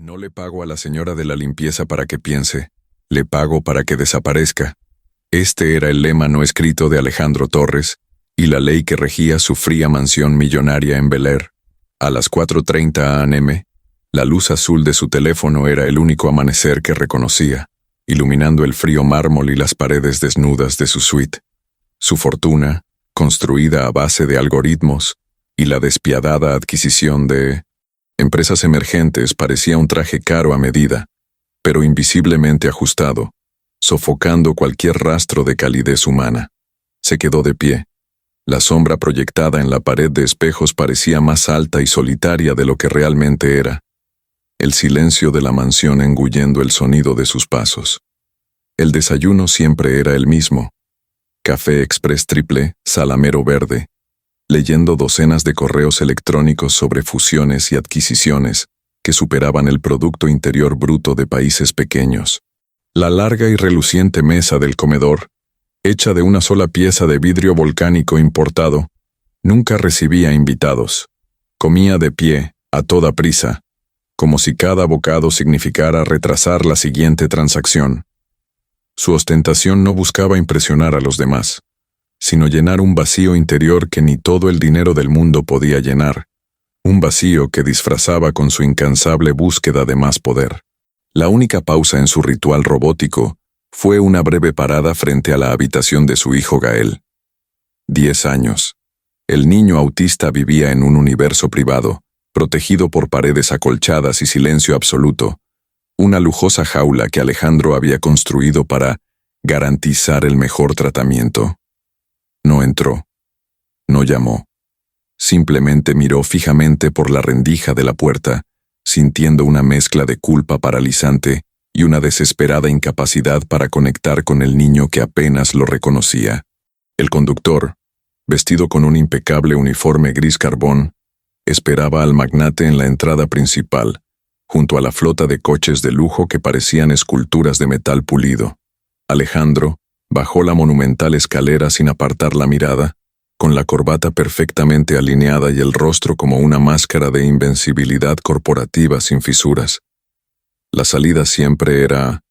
No le pago a la señora de la limpieza para que piense, le pago para que desaparezca. Este era el lema no escrito de Alejandro Torres, y la ley que regía su fría mansión millonaria en Bel Air. A las 4:30 a.m., la luz azul de su teléfono era el único amanecer que reconocía, iluminando el frío mármol y las paredes desnudas de su suite. Su fortuna, construida a base de algoritmos, y la despiadada adquisición de empresas emergentes parecía un traje caro a medida, pero invisiblemente ajustado, sofocando cualquier rastro de calidez humana. Se quedó de pie. La sombra proyectada en la pared de espejos parecía más alta y solitaria de lo que realmente era. El silencio de la mansión engullendo el sonido de sus pasos. El desayuno siempre era el mismo. Café express triple, salamero verde, leyendo docenas de correos electrónicos sobre fusiones y adquisiciones que superaban el Producto Interior Bruto de países pequeños. La larga y reluciente mesa del comedor, hecha de una sola pieza de vidrio volcánico importado, nunca recibía invitados. Comía de pie, a toda prisa, como si cada bocado significara retrasar la siguiente transacción. Su ostentación no buscaba impresionar a los demás, sino llenar un vacío interior que ni todo el dinero del mundo podía llenar, un vacío que disfrazaba con su incansable búsqueda de más poder. La única pausa en su ritual robótico fue una breve parada frente a la habitación de su hijo Gael. 10 años. El niño autista vivía en un universo privado, protegido por paredes acolchadas y silencio absoluto, una lujosa jaula que Alejandro había construido para garantizar el mejor tratamiento. No entró. No llamó. Simplemente miró fijamente por la rendija de la puerta, sintiendo una mezcla de culpa paralizante y una desesperada incapacidad para conectar con el niño que apenas lo reconocía. El conductor, vestido con un impecable uniforme gris carbón, esperaba al magnate en la entrada principal, junto a la flota de coches de lujo que parecían esculturas de metal pulido. Alejandro bajó la monumental escalera sin apartar la mirada, con la corbata perfectamente alineada y el rostro como una máscara de invencibilidad corporativa sin fisuras. La salida siempre era,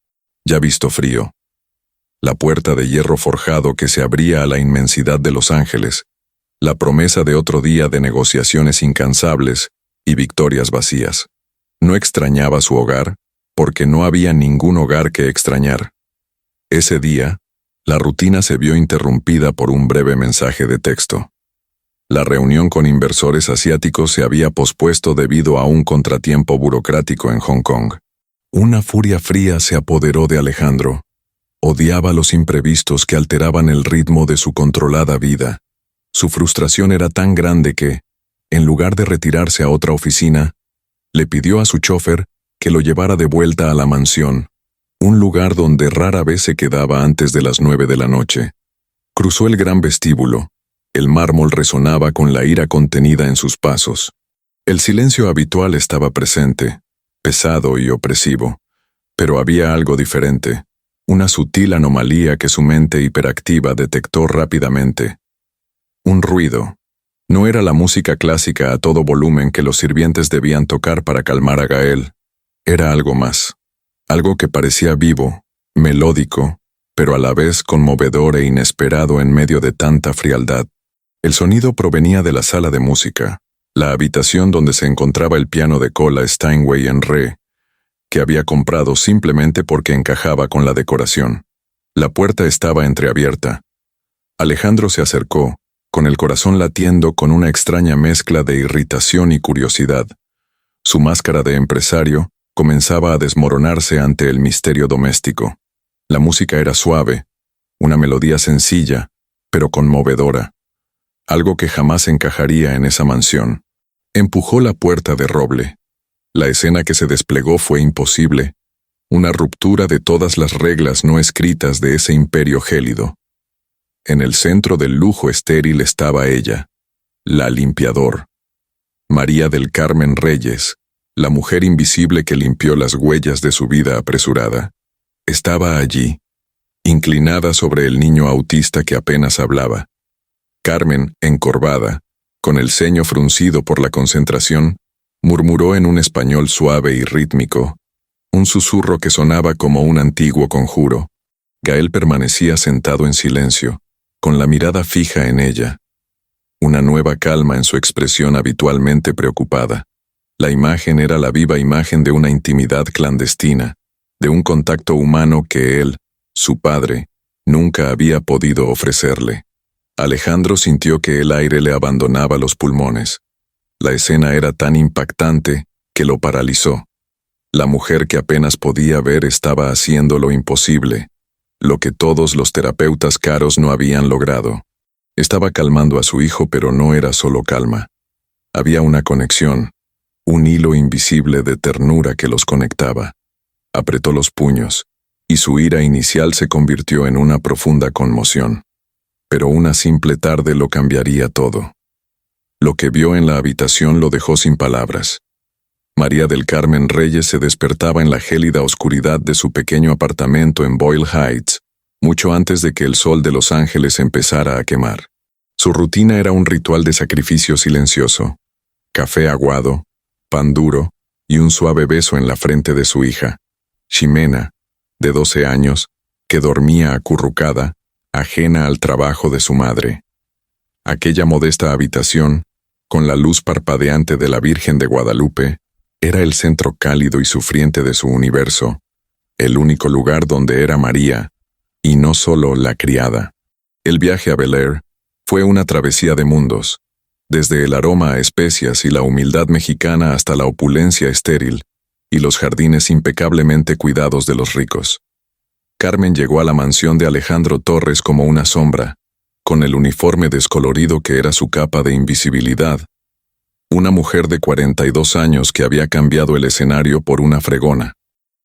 ya visto frío. La puerta de hierro forjado que se abría a la inmensidad de Los Ángeles, la promesa de otro día de negociaciones incansables y victorias vacías. No extrañaba su hogar, porque no había ningún hogar que extrañar. Ese día, la rutina se vio interrumpida por un breve mensaje de texto. La reunión con inversores asiáticos se había pospuesto debido a un contratiempo burocrático en Hong Kong. Una furia fría se apoderó de Alejandro. Odiaba los imprevistos que alteraban el ritmo de su controlada vida. Su frustración era tan grande que, en lugar de retirarse a otra oficina, le pidió a su chofer que lo llevara de vuelta a la mansión, un lugar donde rara vez se quedaba antes de las 9 de la noche. Cruzó el gran vestíbulo. El mármol resonaba con la ira contenida en sus pasos. El silencio habitual estaba presente, pesado y opresivo, pero había algo diferente, una sutil anomalía que su mente hiperactiva detectó rápidamente. Un ruido. No era la música clásica a todo volumen que los sirvientes debían tocar para calmar a Gael. Era algo más. Algo que parecía vivo, melódico, pero a la vez conmovedor e inesperado en medio de tanta frialdad. El sonido provenía de la sala de música, la habitación donde se encontraba el piano de cola Steinway en re, que había comprado simplemente porque encajaba con la decoración. La puerta estaba entreabierta. Alejandro se acercó, con el corazón latiendo con una extraña mezcla de irritación y curiosidad. Su máscara de empresario comenzaba a desmoronarse ante el misterio doméstico. La música era suave, una melodía sencilla, pero conmovedora. Algo que jamás encajaría en esa mansión. Empujó la puerta de roble. La escena que se desplegó fue imposible, una ruptura de todas las reglas no escritas de ese imperio gélido. En el centro del lujo estéril estaba ella, la limpiador. María del Carmen Reyes, la mujer invisible que limpió las huellas de su vida apresurada. Estaba allí, inclinada sobre el niño autista que apenas hablaba. Carmen, encorvada, con el ceño fruncido por la concentración, Murmuró en un español suave y rítmico, un susurro que sonaba como un antiguo conjuro. Gael permanecía sentado en silencio, con la mirada fija en ella. Una nueva calma en su expresión habitualmente preocupada. La imagen era la viva imagen de una intimidad clandestina, de un contacto humano que él, su padre, nunca había podido ofrecerle. Alejandro sintió que el aire le abandonaba los pulmones. La escena era tan impactante que lo paralizó. La mujer que apenas podía ver estaba haciendo lo imposible, lo que todos los terapeutas caros no habían logrado. Estaba calmando a su hijo, pero no era solo calma. Había una conexión, un hilo invisible de ternura que los conectaba. Apretó los puños, y su ira inicial se convirtió en una profunda conmoción. Pero una simple tarde lo cambiaría todo. Lo que vio en la habitación lo dejó sin palabras. María del Carmen Reyes se despertaba en la gélida oscuridad de su pequeño apartamento en Boyle Heights, mucho antes de que el sol de Los Ángeles empezara a quemar. Su rutina era un ritual de sacrificio silencioso: café aguado, pan duro y un suave beso en la frente de su hija, Ximena, de 12 años, que dormía acurrucada, ajena al trabajo de su madre. Aquella modesta habitación, con la luz parpadeante de la Virgen de Guadalupe, era el centro cálido y sufriente de su universo, el único lugar donde era María, y no solo la criada. El viaje a Bel Air fue una travesía de mundos, desde el aroma a especias y la humildad mexicana hasta la opulencia estéril y los jardines impecablemente cuidados de los ricos. Carmen llegó a la mansión de Alejandro Torres como una sombra, con el uniforme descolorido que era su capa de invisibilidad. Una mujer de 42 años que había cambiado el escenario por una fregona.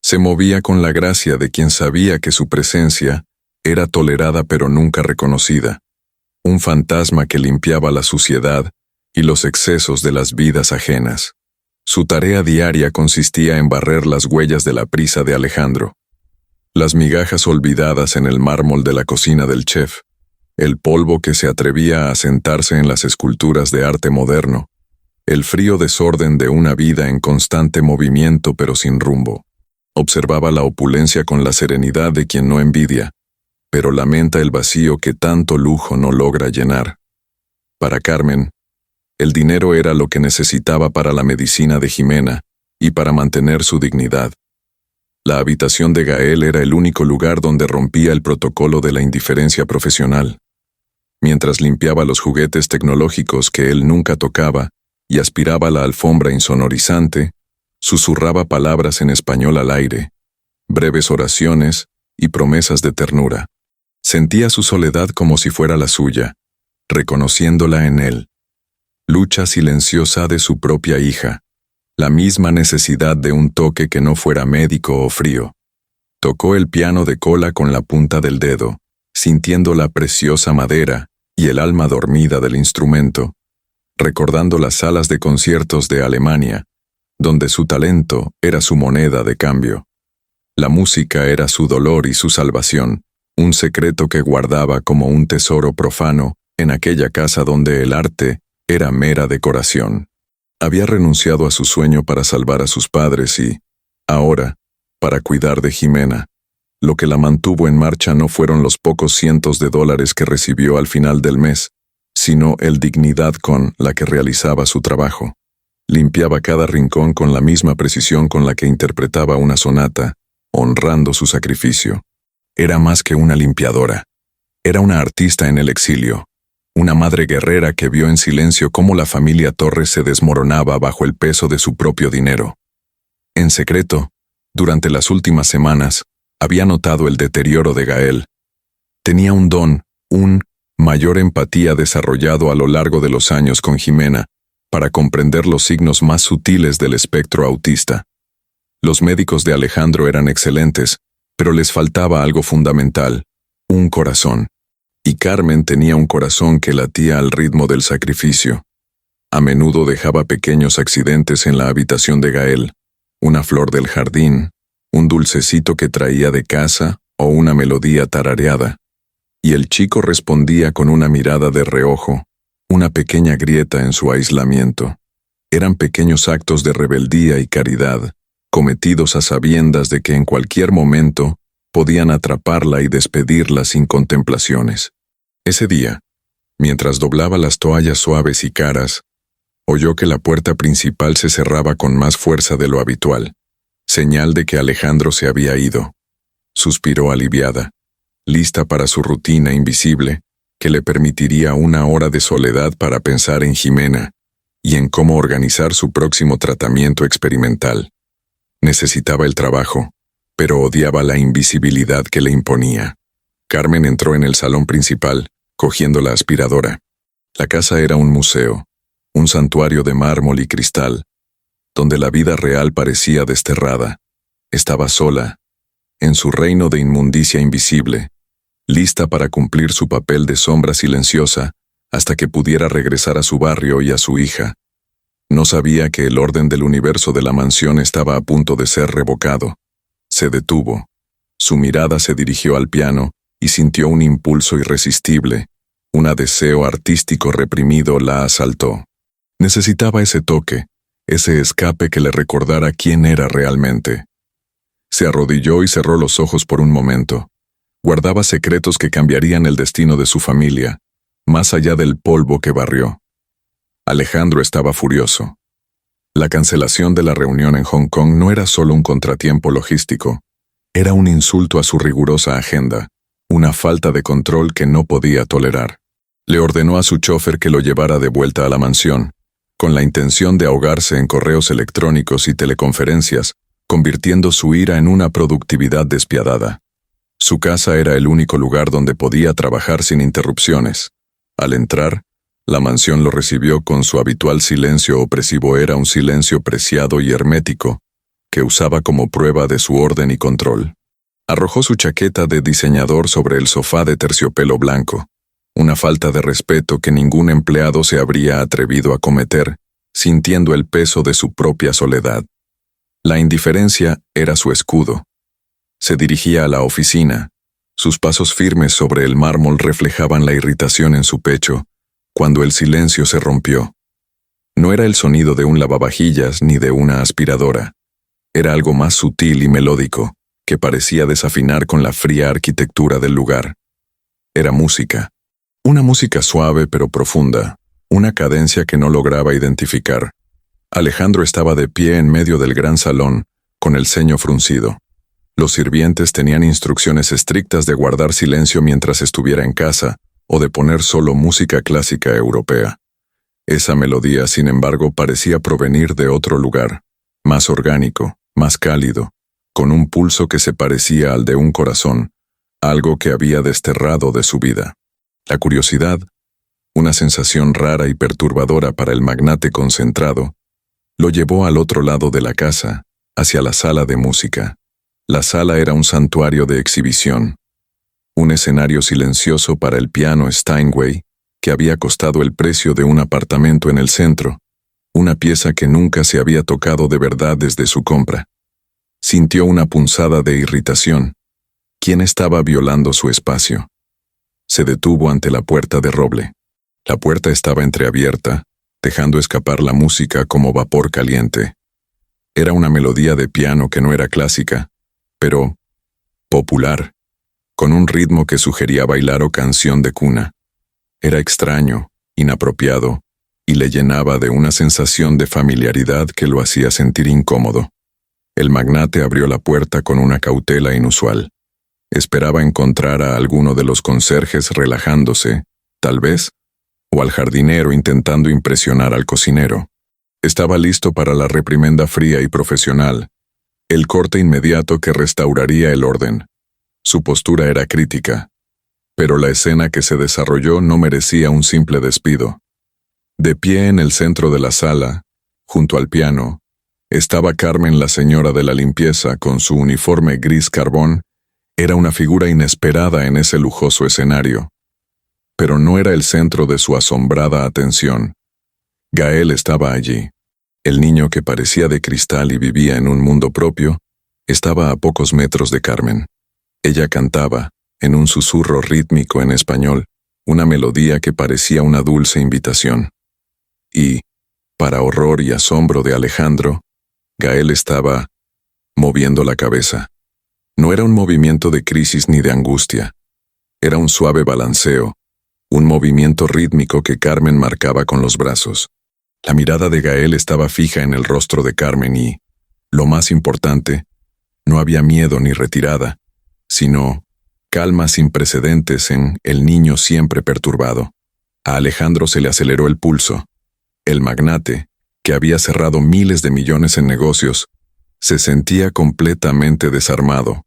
Se movía con la gracia de quien sabía que su presencia era tolerada pero nunca reconocida. Un fantasma que limpiaba la suciedad y los excesos de las vidas ajenas. Su tarea diaria consistía en barrer las huellas de la prisa de Alejandro. Las migajas olvidadas en el mármol de la cocina del chef, el polvo que se atrevía a sentarse en las esculturas de arte moderno, el frío desorden de una vida en constante movimiento pero sin rumbo. Observaba la opulencia con la serenidad de quien no envidia, pero lamenta el vacío que tanto lujo no logra llenar. Para Carmen, el dinero era lo que necesitaba para la medicina de Ximena y para mantener su dignidad. La habitación de Gael era el único lugar donde rompía el protocolo de la indiferencia profesional. Mientras limpiaba los juguetes tecnológicos que él nunca tocaba y aspiraba la alfombra insonorizante, susurraba palabras en español al aire, breves oraciones y promesas de ternura. Sentía su soledad como si fuera la suya, reconociéndola en él. Lucha silenciosa de su propia hija, la misma necesidad de un toque que no fuera médico o frío. Tocó el piano de cola con la punta del dedo, sintiendo la preciosa madera y el alma dormida del instrumento, recordando las salas de conciertos de Alemania, donde su talento era su moneda de cambio. La música era su dolor y su salvación, un secreto que guardaba como un tesoro profano en aquella casa donde el arte era mera decoración. Había renunciado a su sueño para salvar a sus padres y, ahora, para cuidar de Ximena. Lo que la mantuvo en marcha no fueron los pocos cientos de dólares que recibió al final del mes, sino el dignidad con la que realizaba su trabajo. Limpiaba cada rincón con la misma precisión con la que interpretaba una sonata, honrando su sacrificio. Era más que una limpiadora. Era una artista en el exilio, una madre guerrera que vio en silencio cómo la familia Torres se desmoronaba bajo el peso de su propio dinero. En secreto, durante las últimas semanas, había notado el deterioro de Gael. Tenía un don, mayor empatía desarrollado a lo largo de los años con Ximena, para comprender los signos más sutiles del espectro autista. Los médicos de Alejandro eran excelentes, pero les faltaba algo fundamental: un corazón. Y Carmen tenía un corazón que latía al ritmo del sacrificio. A menudo dejaba pequeños accidentes en la habitación de Gael, una flor del jardín, un dulcecito que traía de casa o una melodía tarareada. Y el chico respondía con una mirada de reojo, una pequeña grieta en su aislamiento. Eran pequeños actos de rebeldía y caridad, cometidos a sabiendas de que en cualquier momento podían atraparla y despedirla sin contemplaciones. Ese día, mientras doblaba las toallas suaves y caras, oyó que la puerta principal se cerraba con más fuerza de lo habitual, señal de que Alejandro se había ido. Suspiró aliviada, lista para su rutina invisible, que le permitiría una hora de soledad para pensar en Jimena y en cómo organizar su próximo tratamiento experimental. Necesitaba el trabajo, pero odiaba la invisibilidad que le imponía. Carmen entró en el salón principal, cogiendo la aspiradora. La casa era un museo, un santuario de mármol y cristal, donde la vida real parecía desterrada. Estaba sola, en su reino de inmundicia invisible, lista para cumplir su papel de sombra silenciosa hasta que pudiera regresar a su barrio y a su hija. No sabía que el orden del universo de la mansión estaba a punto de ser revocado. Se detuvo. Su mirada se dirigió al piano y sintió un impulso irresistible. Un deseo artístico reprimido la asaltó. Necesitaba ese toque, ese escape que le recordara quién era realmente. Se arrodilló y cerró los ojos por un momento. Guardaba secretos que cambiarían el destino de su familia, más allá del polvo que barrió. Alejandro estaba furioso. La cancelación de la reunión en Hong Kong no era solo un contratiempo logístico, era un insulto a su rigurosa agenda, una falta de control que no podía tolerar. Le ordenó a su chofer que lo llevara de vuelta a la mansión, con la intención de ahogarse en correos electrónicos y teleconferencias, convirtiendo su ira en una productividad despiadada. Su casa era el único lugar donde podía trabajar sin interrupciones. Al entrar, la mansión lo recibió con su habitual silencio opresivo. Era un silencio preciado y hermético, que usaba como prueba de su orden y control. Arrojó su chaqueta de diseñador sobre el sofá de terciopelo blanco, una falta de respeto que ningún empleado se habría atrevido a cometer, sintiendo el peso de su propia soledad. La indiferencia era su escudo. Se dirigía a la oficina. Sus pasos firmes sobre el mármol reflejaban la irritación en su pecho, cuando el silencio se rompió. No era el sonido de un lavavajillas ni de una aspiradora. Era algo más sutil y melódico, que parecía desafinar con la fría arquitectura del lugar. Era música. Una música suave pero profunda, una cadencia que no lograba identificar. Alejandro estaba de pie en medio del gran salón, con el ceño fruncido. Los sirvientes tenían instrucciones estrictas de guardar silencio mientras estuviera en casa, o de poner solo música clásica europea. Esa melodía, sin embargo, parecía provenir de otro lugar, más orgánico, más cálido, con un pulso que se parecía al de un corazón, algo que había desterrado de su vida. La curiosidad, una sensación rara y perturbadora para el magnate concentrado, lo llevó al otro lado de la casa, hacia la sala de música. La sala era un santuario de exhibición, un escenario silencioso para el piano Steinway, que había costado el precio de un apartamento en el centro, una pieza que nunca se había tocado de verdad desde su compra. Sintió una punzada de irritación. ¿Quién estaba violando su espacio? Se detuvo ante la puerta de roble. La puerta estaba entreabierta, dejando escapar la música como vapor caliente. Era una melodía de piano que no era clásica, pero popular, con un ritmo que sugería bailar o canción de cuna. Era extraño, inapropiado, y le llenaba de una sensación de familiaridad que lo hacía sentir incómodo. El magnate abrió la puerta con una cautela inusual. Esperaba encontrar a alguno de los conserjes relajándose, tal vez, o al jardinero intentando impresionar al cocinero. Estaba listo para la reprimenda fría y profesional, el corte inmediato que restauraría el orden. Su postura era crítica, pero la escena que se desarrolló no merecía un simple despido. De pie en el centro de la sala, junto al piano, estaba Carmen, la señora de la limpieza, con su uniforme gris carbón. Era una figura inesperada en ese lujoso escenario. Pero no era el centro de su asombrada atención. Gael estaba allí. El niño que parecía de cristal y vivía en un mundo propio, estaba a pocos metros de Carmen. Ella cantaba, en un susurro rítmico en español, una melodía que parecía una dulce invitación. Y, Para horror y asombro de Alejandro, Gael estaba moviendo la cabeza. No era un movimiento de crisis ni de angustia. Era un suave balanceo, un movimiento rítmico que Carmen marcaba con los brazos. La mirada de Gael estaba fija en el rostro de Carmen y, lo más importante, no había miedo ni retirada, sino calma sin precedentes en el niño siempre perturbado. A Alejandro se le aceleró el pulso. El magnate, que había cerrado miles de millones en negocios, se sentía completamente desarmado.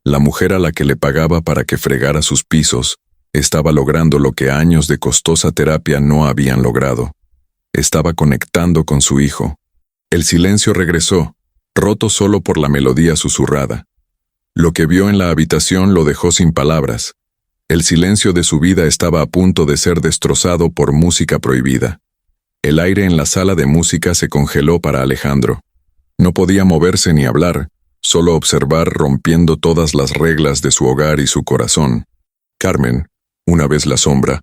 La mujer a la que le pagaba para que fregara sus pisos estaba logrando lo que años de costosa terapia no habían logrado. Estaba conectando con su hijo. El silencio regresó, roto solo por la melodía susurrada. Lo que vio en la habitación lo dejó sin palabras. El silencio de su vida estaba a punto de ser destrozado por música prohibida. El aire en la sala de música se congeló para Alejandro. No podía moverse ni hablar, solo observar rompiendo todas las reglas de su hogar y su corazón. Carmen, una vez la sombra,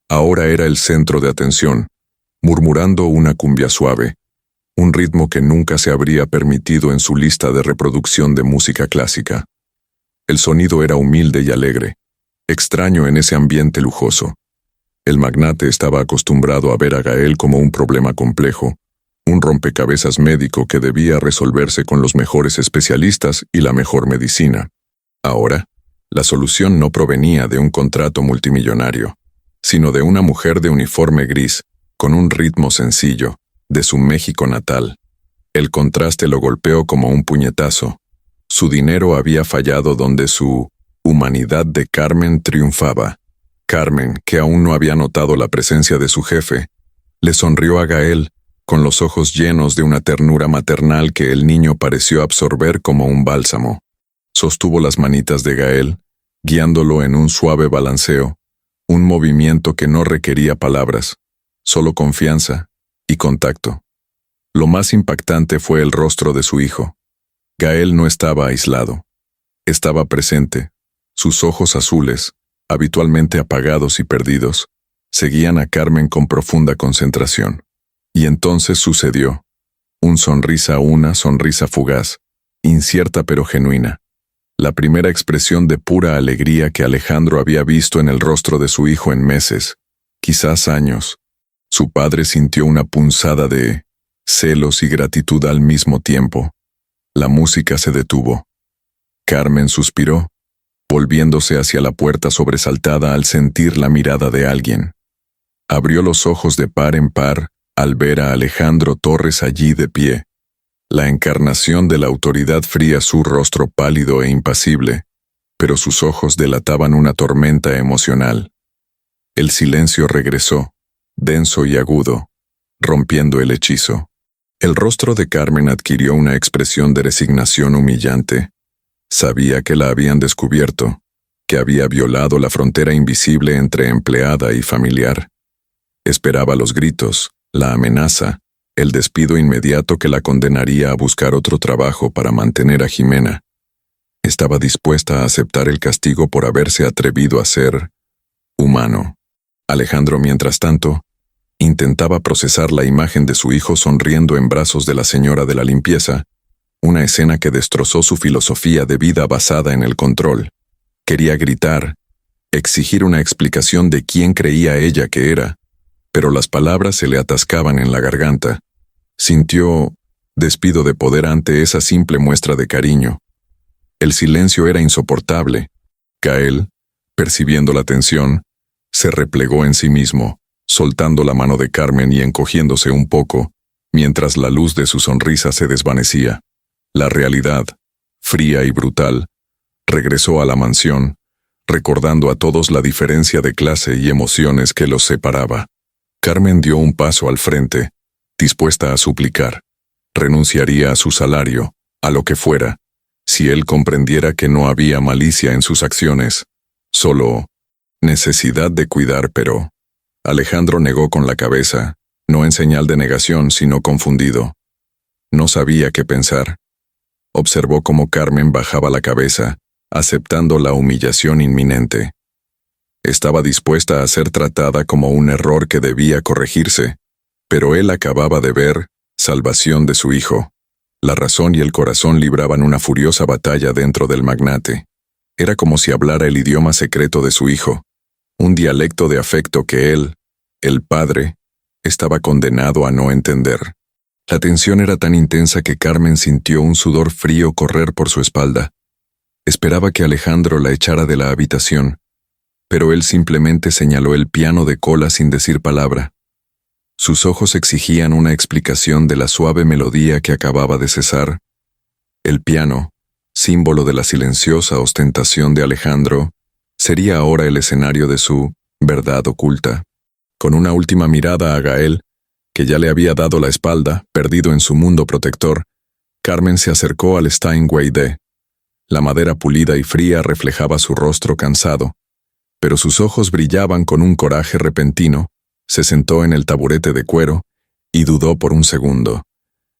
ahora era el centro de atención, murmurando una cumbia suave, un ritmo que nunca se habría permitido en su lista de reproducción de música clásica. El sonido era humilde y alegre, extraño en ese ambiente lujoso. El magnate estaba acostumbrado a ver a Gael como un problema complejo, un rompecabezas médico que debía resolverse con los mejores especialistas y la mejor medicina. Ahora, la solución no provenía de un contrato multimillonario, sino de una mujer de uniforme gris, con un ritmo sencillo, de su México natal. El contraste lo golpeó como un puñetazo. Su dinero había fallado donde su humanidad de Carmen triunfaba. Carmen, que aún no había notado la presencia de su jefe, le sonrió a Gael, con los ojos llenos de una ternura maternal que el niño pareció absorber como un bálsamo. Sostuvo las manitas de Gael, guiándolo en un suave balanceo, un movimiento que no requería palabras, solo confianza y contacto. Lo más impactante fue el rostro de su hijo. Gael no estaba aislado. Estaba presente. Sus ojos azules, habitualmente apagados y perdidos, seguían a Carmen con profunda concentración. Y entonces sucedió. Una sonrisa fugaz, incierta pero genuina. La primera expresión de pura alegría que Alejandro había visto en el rostro de su hijo en meses, quizás años. Su padre sintió una punzada de celos y gratitud al mismo tiempo. La música se detuvo. Carmen suspiró, volviéndose hacia la puerta sobresaltada al sentir la mirada de alguien. Abrió los ojos de par en par al ver a Alejandro Torres allí de pie. La encarnación de la autoridad fría, su rostro pálido e impasible, pero sus ojos delataban una tormenta emocional. El silencio regresó, denso y agudo, rompiendo el hechizo. El rostro de Carmen adquirió una expresión de resignación humillante. Sabía que la habían descubierto, que había violado la frontera invisible entre empleada y familiar. Esperaba los gritos, la amenaza, el despido inmediato que la condenaría a buscar otro trabajo para mantener a Jimena. Estaba dispuesta a aceptar el castigo por haberse atrevido a ser humano. Alejandro, mientras tanto, intentaba procesar la imagen de su hijo sonriendo en brazos de la señora de la limpieza, una escena que destrozó su filosofía de vida basada en el control. Quería gritar, exigir una explicación de quién creía ella que era, pero las palabras se le atascaban en la garganta. Sintió despido de poder ante esa simple muestra de cariño. El silencio era insoportable. Gael, percibiendo la tensión, se replegó en sí mismo, soltando la mano de Carmen y encogiéndose un poco, mientras la luz de su sonrisa se desvanecía. La realidad, fría y brutal, regresó a la mansión, recordando a todos la diferencia de clase y emociones que los separaba. Carmen dio un paso al frente, dispuesta a suplicar. Renunciaría a su salario, a lo que fuera, si él comprendiera que no había malicia en sus acciones, solo necesidad de cuidar, pero Alejandro negó con la cabeza, no en señal de negación, sino confundido. No sabía qué pensar. Observó cómo Carmen bajaba la cabeza, aceptando la humillación inminente. Estaba dispuesta a ser tratada como un error que debía corregirse, Pero él acababa de ver salvación de su hijo. La razón y el corazón libraban una furiosa batalla dentro del magnate. Era como si hablara el idioma secreto de su hijo, un dialecto de afecto que él, el padre, estaba condenado a no entender. La tensión era tan intensa que Carmen sintió un sudor frío correr por su espalda. Esperaba que Alejandro la echara de la habitación, pero él simplemente señaló el piano de cola sin decir palabra. Sus ojos exigían una explicación de la suave melodía que acababa de cesar. El piano, símbolo de la silenciosa ostentación de Alejandro, sería ahora el escenario de su verdad oculta. Con una última mirada a Gael, que ya le había dado la espalda, perdido en su mundo protector, Carmen se acercó al Steinway D. La madera pulida y fría reflejaba su rostro cansado, pero sus ojos brillaban con un coraje repentino. Se sentó en el taburete de cuero y dudó por un segundo,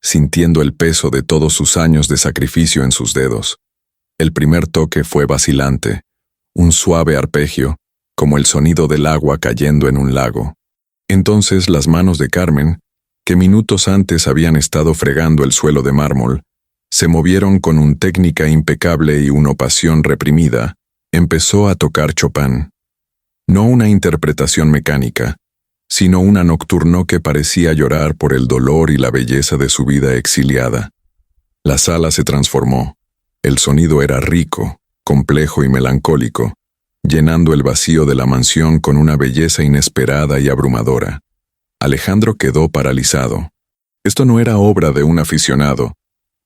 sintiendo el peso de todos sus años de sacrificio en sus dedos. El primer toque fue vacilante, un suave arpegio, como el sonido del agua cayendo en un lago. Entonces las manos de Carmen, que minutos antes habían estado fregando el suelo de mármol, se movieron con una técnica impecable y una pasión reprimida. Empezó a tocar Chopin. No una interpretación mecánica, sino una nocturno que parecía llorar por el dolor y la belleza de su vida exiliada. La sala se transformó. El sonido era rico, complejo y melancólico, llenando el vacío de la mansión con una belleza inesperada y abrumadora. Alejandro quedó paralizado. Esto no era obra de un aficionado,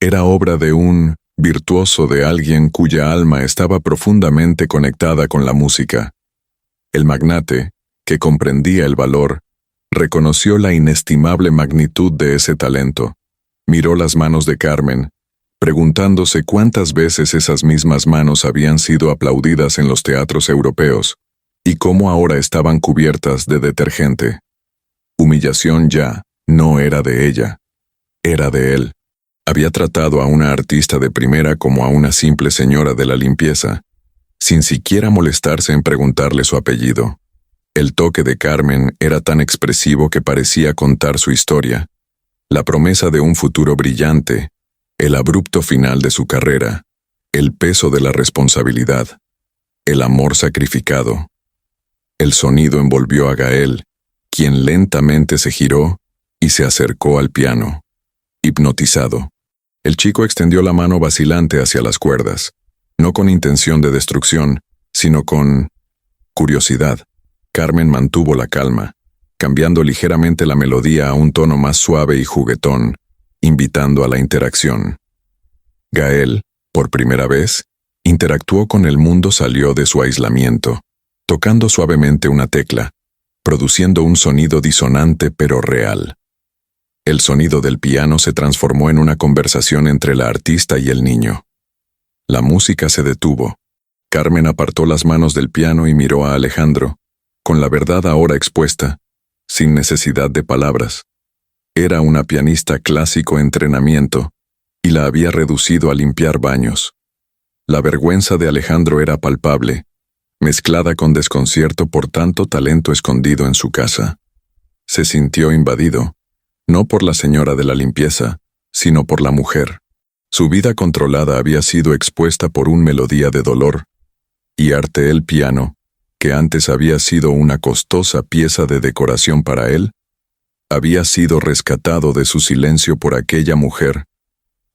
era obra de un virtuoso, de alguien cuya alma estaba profundamente conectada con la música. El magnate, que comprendía el valor, reconoció la inestimable magnitud de ese talento. Miró las manos de Carmen, preguntándose cuántas veces esas mismas manos habían sido aplaudidas en los teatros europeos, y cómo ahora estaban cubiertas de detergente. Humillación ya no era de ella, era de él. Había tratado a una artista de primera como a una simple señora de la limpieza, sin siquiera molestarse en preguntarle su apellido. El toque de Carmen era tan expresivo que parecía contar su historia, la promesa de un futuro brillante, el abrupto final de su carrera, el peso de la responsabilidad, el amor sacrificado. El sonido envolvió a Gael, quien lentamente se giró y se acercó al piano, hipnotizado. El chico extendió la mano vacilante hacia las cuerdas, no con intención de destrucción, sino con curiosidad. Carmen mantuvo la calma, cambiando ligeramente la melodía a un tono más suave y juguetón, invitando a la interacción. Gael, por primera vez, interactuó con el mundo, salió de su aislamiento, tocando suavemente una tecla, produciendo un sonido disonante pero real. El sonido del piano se transformó en una conversación entre la artista y el niño. La música se detuvo. Carmen apartó las manos del piano y miró a Alejandro, con la verdad ahora expuesta, sin necesidad de palabras. Era una pianista clásico entrenamiento, y la había reducido a limpiar baños. La vergüenza de Alejandro era palpable, mezclada con desconcierto por tanto talento escondido en su casa. Se sintió invadido, no por la señora de la limpieza, sino por la mujer. Su vida controlada había sido expuesta por una melodía de dolor, y arte el piano, que antes había sido una costosa pieza de decoración para él, había sido rescatado de su silencio por aquella mujer,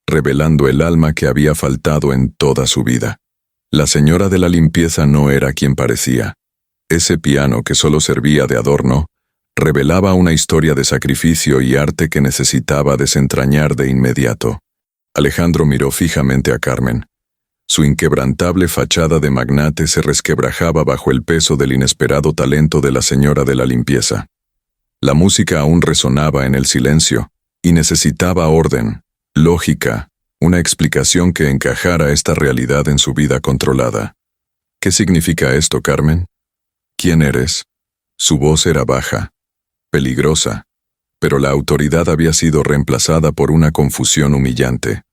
revelando el alma que había faltado en toda su vida. La señora de la limpieza no era quien parecía. Ese piano que solo servía de adorno, revelaba una historia de sacrificio y arte que necesitaba desentrañar de inmediato. Alejandro miró fijamente a Carmen. Su inquebrantable fachada de magnate se resquebrajaba bajo el peso del inesperado talento de la señora de la limpieza. La música aún resonaba en el silencio, y necesitaba orden, lógica, una explicación que encajara esta realidad en su vida controlada. ¿Qué significa esto, Carmen? ¿Quién eres? Su voz era baja, peligrosa, pero la autoridad había sido reemplazada por una confusión humillante.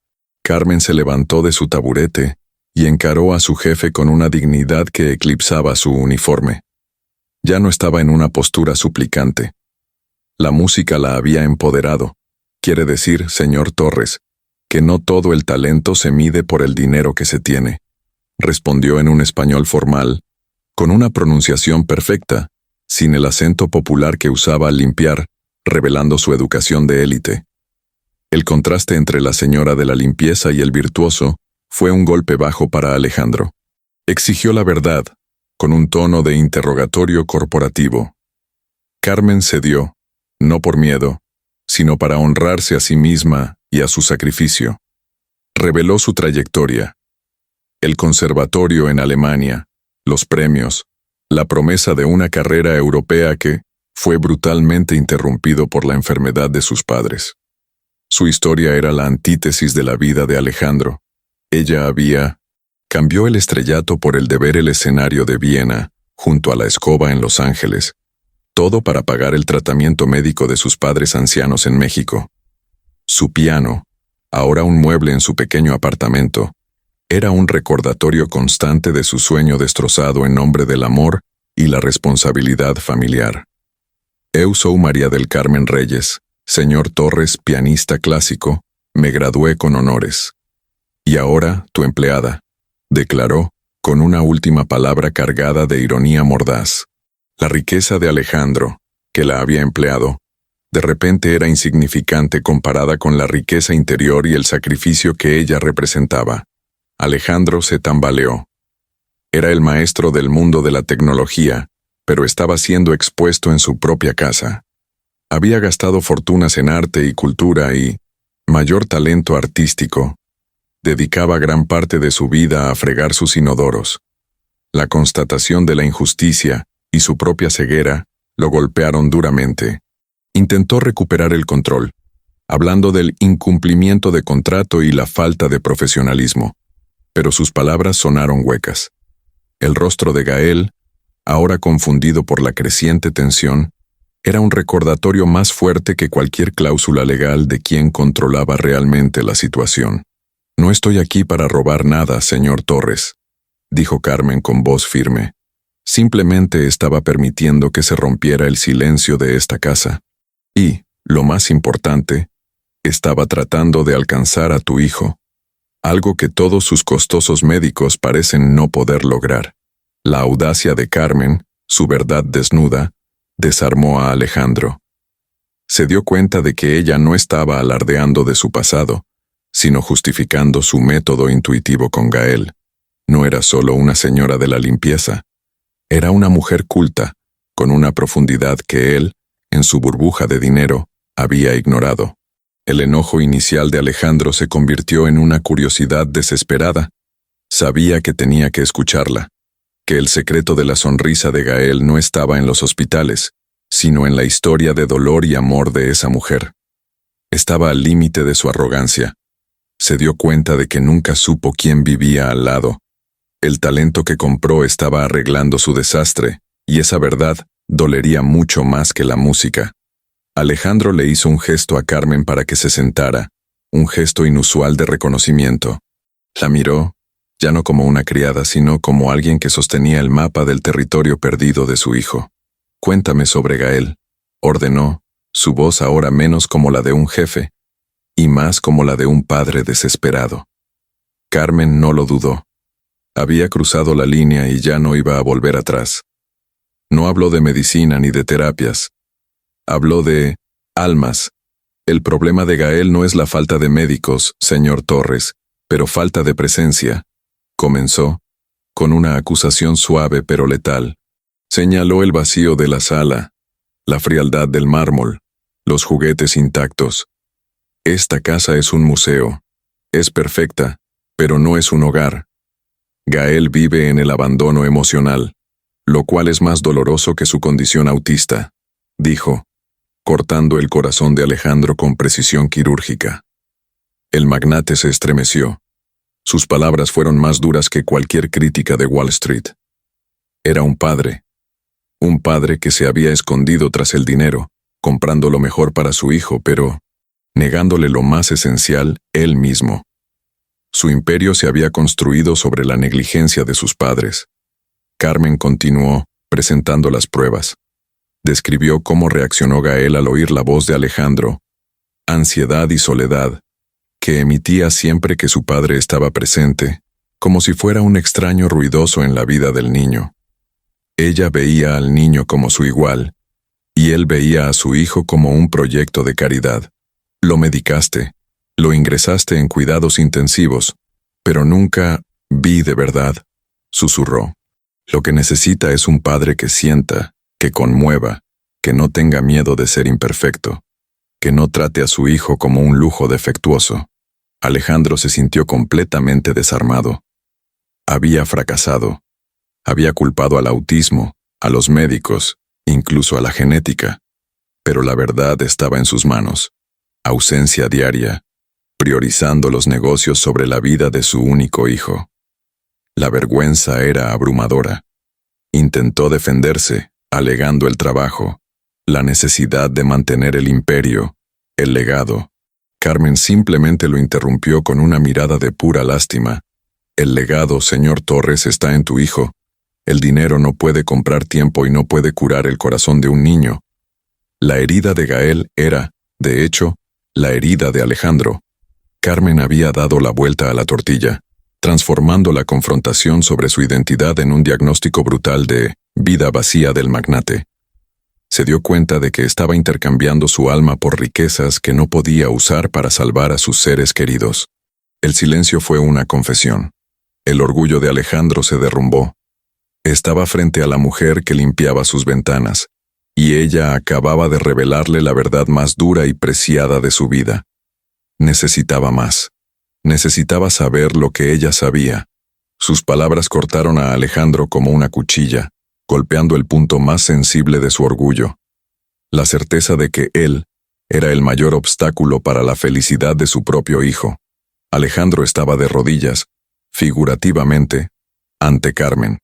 Carmen se levantó de su taburete y encaró a su jefe con una dignidad que eclipsaba su uniforme. Ya no estaba en una postura suplicante. La música la había empoderado. Quiere decir, señor Torres, que no todo el talento se mide por el dinero que se tiene. Respondió en un español formal, con una pronunciación perfecta, sin el acento popular que usaba al limpiar, revelando su educación de élite. El contraste entre la señora de la limpieza y el virtuoso fue un golpe bajo para Alejandro. Exigió la verdad, con un tono de interrogatorio corporativo. Carmen cedió, no por miedo, sino para honrarse a sí misma y a su sacrificio. Reveló su trayectoria. El conservatorio en Alemania, los premios, la promesa de una carrera europea que fue brutalmente interrumpido por la enfermedad de sus padres. Su historia era la antítesis de la vida de Alejandro. Ella cambió el estrellato por el de ver el escenario de Viena, junto a la escoba en Los Ángeles, todo para pagar el tratamiento médico de sus padres ancianos en México. Su piano, ahora un mueble en su pequeño apartamento, era un recordatorio constante de su sueño destrozado en nombre del amor y la responsabilidad familiar. Eu sou María del Carmen Reyes, señor Torres, pianista clásico, me gradué con honores. Y ahora, tu empleada, declaró, con una última palabra cargada de ironía mordaz. La riqueza de Alejandro, que la había empleado, de repente era insignificante comparada con la riqueza interior y el sacrificio que ella representaba. Alejandro se tambaleó. Era el maestro del mundo de la tecnología, pero estaba siendo expuesto en su propia casa. Había gastado fortunas en arte y cultura y mayor talento artístico. Dedicaba gran parte de su vida a fregar sus inodoros. La constatación de la injusticia y su propia ceguera lo golpearon duramente. Intentó recuperar el control, hablando del incumplimiento de contrato y la falta de profesionalismo, pero sus palabras sonaron huecas. El rostro de Gael, ahora confundido por la creciente tensión, era un recordatorio más fuerte que cualquier cláusula legal de quien controlaba realmente la situación. No estoy aquí para robar nada, señor Torres, dijo Carmen con voz firme. Simplemente estaba permitiendo que se rompiera el silencio de esta casa. Y, lo más importante, estaba tratando de alcanzar a tu hijo, algo que todos sus costosos médicos parecen no poder lograr. La audacia de Carmen, su verdad desnuda, desarmó a Alejandro. Se dio cuenta de que ella no estaba alardeando de su pasado, sino justificando su método intuitivo con Gael. No era solo una señora de la limpieza, era una mujer culta, con una profundidad que él, en su burbuja de dinero, había ignorado. El enojo inicial de Alejandro se convirtió en una curiosidad desesperada. Sabía que tenía que escucharla, que el secreto de la sonrisa de Gael no estaba en los hospitales, sino en la historia de dolor y amor de esa mujer. Estaba al límite de su arrogancia. Se dio cuenta de que nunca supo quién vivía al lado. El talento que compró estaba arreglando su desastre, y esa verdad dolería mucho más que la música. Alejandro le hizo un gesto a Carmen para que se sentara, un gesto inusual de reconocimiento. La miró, ya no como una criada, sino como alguien que sostenía el mapa del territorio perdido de su hijo. Cuéntame sobre Gael, ordenó, su voz ahora menos como la de un jefe, y más como la de un padre desesperado. Carmen no lo dudó. Había cruzado la línea y ya no iba a volver atrás. No habló de medicina ni de terapias. Habló de almas. El problema de Gael no es la falta de médicos, señor Torres, pero falta de presencia. Comenzó, con una acusación suave pero letal. Señaló el vacío de la sala, la frialdad del mármol, los juguetes intactos. Esta casa es un museo. Es perfecta, pero no es un hogar. Gael vive en el abandono emocional, lo cual es más doloroso que su condición autista, dijo, cortando el corazón de Alejandro con precisión quirúrgica. El magnate se estremeció. Sus palabras fueron más duras que cualquier crítica de Wall Street. Era un padre que se había escondido tras el dinero, comprando lo mejor para su hijo, pero negándole lo más esencial, él mismo. Su imperio se había construido sobre la negligencia de sus padres. Carmen continuó, presentando las pruebas. Describió cómo reaccionó Gael al oír la voz de Alejandro, ansiedad y soledad, que emitía siempre que su padre estaba presente, como si fuera un extraño ruidoso en la vida del niño. Ella veía al niño como su igual, y él veía a su hijo como un proyecto de caridad. Lo medicaste, lo ingresaste en cuidados intensivos, pero nunca vi de verdad, susurró. Lo que necesita es un padre que sienta, que conmueva, que no tenga miedo de ser imperfecto, que no trate a su hijo como un lujo defectuoso. Alejandro se sintió completamente desarmado. Había fracasado. Había culpado al autismo, a los médicos, incluso a la genética. Pero la verdad estaba en sus manos. Ausencia diaria, priorizando los negocios sobre la vida de su único hijo. La vergüenza era abrumadora. Intentó defenderse, alegando el trabajo, la necesidad de mantener el imperio, el legado. Carmen simplemente lo interrumpió con una mirada de pura lástima. El legado, señor Torres, está en tu hijo. El dinero no puede comprar tiempo y no puede curar el corazón de un niño. La herida de Gael era, de hecho, la herida de Alejandro. Carmen había dado la vuelta a la tortilla, transformando la confrontación sobre su identidad en un diagnóstico brutal de vida vacía del magnate. Se dio cuenta de que estaba intercambiando su alma por riquezas que no podía usar para salvar a sus seres queridos. El silencio fue una confesión. El orgullo de Alejandro se derrumbó. Estaba frente a la mujer que limpiaba sus ventanas, y ella acababa de revelarle la verdad más dura y preciada de su vida. Necesitaba más. Necesitaba saber lo que ella sabía. Sus palabras cortaron a Alejandro como una cuchilla, golpeando el punto más sensible de su orgullo. La certeza de que él era el mayor obstáculo para la felicidad de su propio hijo. Alejandro estaba de rodillas, figurativamente, ante Carmen.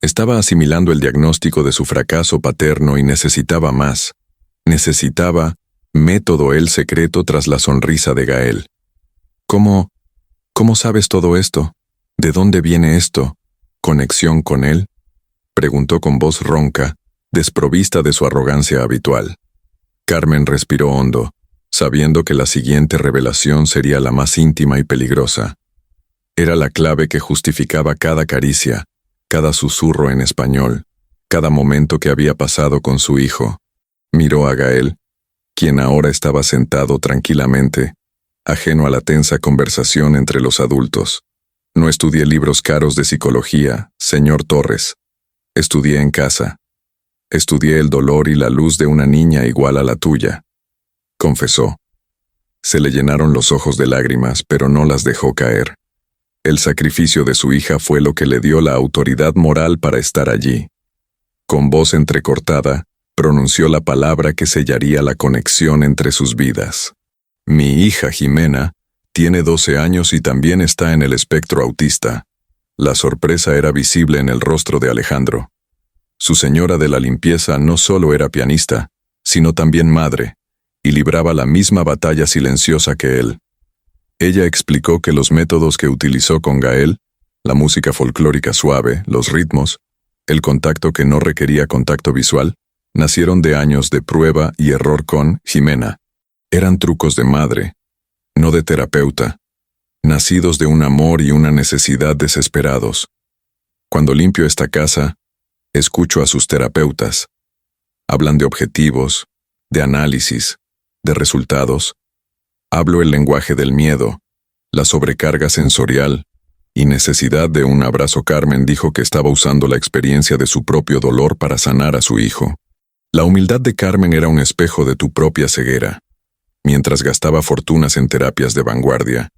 Estaba asimilando el diagnóstico de su fracaso paterno y necesitaba más. Necesitaba método el secreto tras la sonrisa de Gael. ¿Cómo sabes todo esto? ¿De dónde viene esto? ¿Conexión con él? Preguntó con voz ronca, desprovista de su arrogancia habitual. Carmen respiró hondo, sabiendo que la siguiente revelación sería la más íntima y peligrosa. Era la clave que justificaba cada caricia, cada susurro en español, cada momento que había pasado con su hijo. Miró a Gael, quien ahora estaba sentado tranquilamente, ajeno a la tensa conversación entre los adultos. No estudié libros caros de psicología, señor Torres. Estudié en casa. Estudié el dolor y la luz de una niña igual a la tuya, confesó. Se le llenaron los ojos de lágrimas, pero no las dejó caer. El sacrificio de su hija fue lo que le dio la autoridad moral para estar allí. Con voz entrecortada, pronunció la palabra que sellaría la conexión entre sus vidas. Mi hija Jimena tiene 12 años y también está en el espectro autista. La sorpresa era visible en el rostro de Alejandro. Su señora de la limpieza no solo era pianista, sino también madre, y libraba la misma batalla silenciosa que él. Ella explicó que los métodos que utilizó con Gael, la música folclórica suave, los ritmos, el contacto que no requería contacto visual, nacieron de años de prueba y error con Jimena. Eran trucos de madre, no de terapeuta, nacidos de un amor y una necesidad desesperados. Cuando limpio esta casa, escucho a sus terapeutas. Hablan de objetivos, de análisis, de resultados. Hablo el lenguaje del miedo, la sobrecarga sensorial y necesidad de un abrazo. Carmen dijo que estaba usando la experiencia de su propio dolor para sanar a su hijo. La humildad de Carmen era un espejo de tu propia ceguera. Mientras gastaba fortunas en terapias de vanguardia,